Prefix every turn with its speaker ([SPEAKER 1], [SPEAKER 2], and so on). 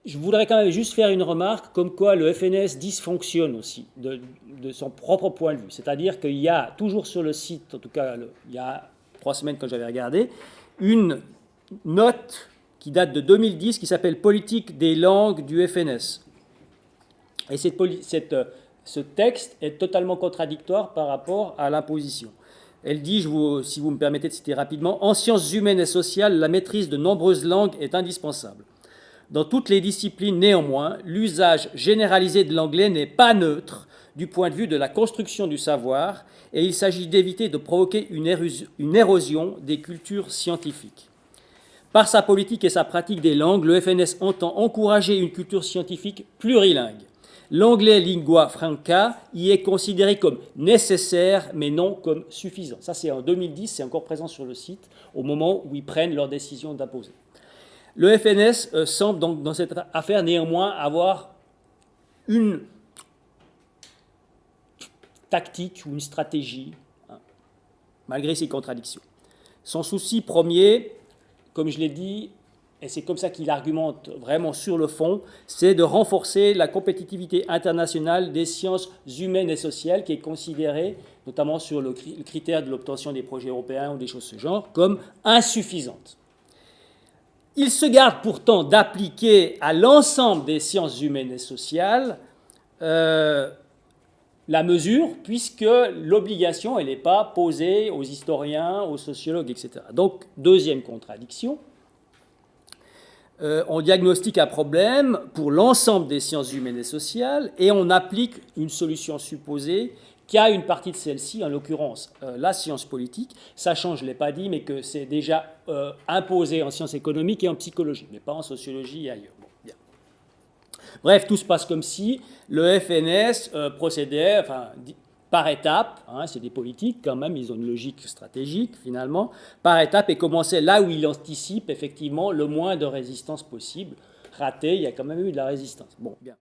[SPEAKER 1] je voudrais quand même juste faire une remarque comme quoi le FNS dysfonctionne aussi de son propre point de vue. C'est-à-dire qu'il y a toujours sur le site, en tout cas il y a 3 semaines quand j'avais regardé, une note qui date de 2010 qui s'appelle Politique des langues du FNS. Et ce texte est totalement contradictoire par rapport à l'imposition. Elle dit, si vous me permettez de citer rapidement, « En sciences humaines et sociales, la maîtrise de nombreuses langues est indispensable. Dans toutes les disciplines, néanmoins, l'usage généralisé de l'anglais n'est pas neutre du point de vue de la construction du savoir, et il s'agit d'éviter de provoquer une érosion des cultures scientifiques. Par sa politique et sa pratique des langues, le FNS entend encourager une culture scientifique plurilingue. L'anglais lingua franca y est considéré comme nécessaire, mais non comme suffisant. » Ça, c'est en 2010, c'est encore présent sur le site, au moment où ils prennent leur décision d'imposer. Le FNS semble donc dans cette affaire néanmoins avoir une tactique ou une stratégie, malgré ses contradictions. Son souci premier, comme je l'ai dit, et c'est comme ça qu'il argumente vraiment sur le fond, c'est de renforcer la compétitivité internationale des sciences humaines et sociales, qui est considérée, notamment sur le critère de l'obtention des projets européens ou des choses de ce genre, comme insuffisante. Il se garde pourtant d'appliquer à l'ensemble des sciences humaines et sociales la mesure, puisque l'obligation, elle n'est pas posée aux historiens, aux sociologues, etc. Donc, deuxième contradiction, on diagnostique un problème pour l'ensemble des sciences humaines et sociales et on applique une solution supposée qui a une partie de celle-ci, en l'occurrence la science politique, sachant, je ne l'ai pas dit, mais que c'est déjà imposé en sciences économiques et en psychologie, mais pas en sociologie et ailleurs. Bon, bien. Bref, tout se passe comme si le FNS procédait par étapes, c'est des politiques quand même, ils ont une logique stratégique finalement, par étapes et commençait là où il anticipe effectivement le moins de résistance possible. Raté, il y a quand même eu de la résistance. Bon, bien.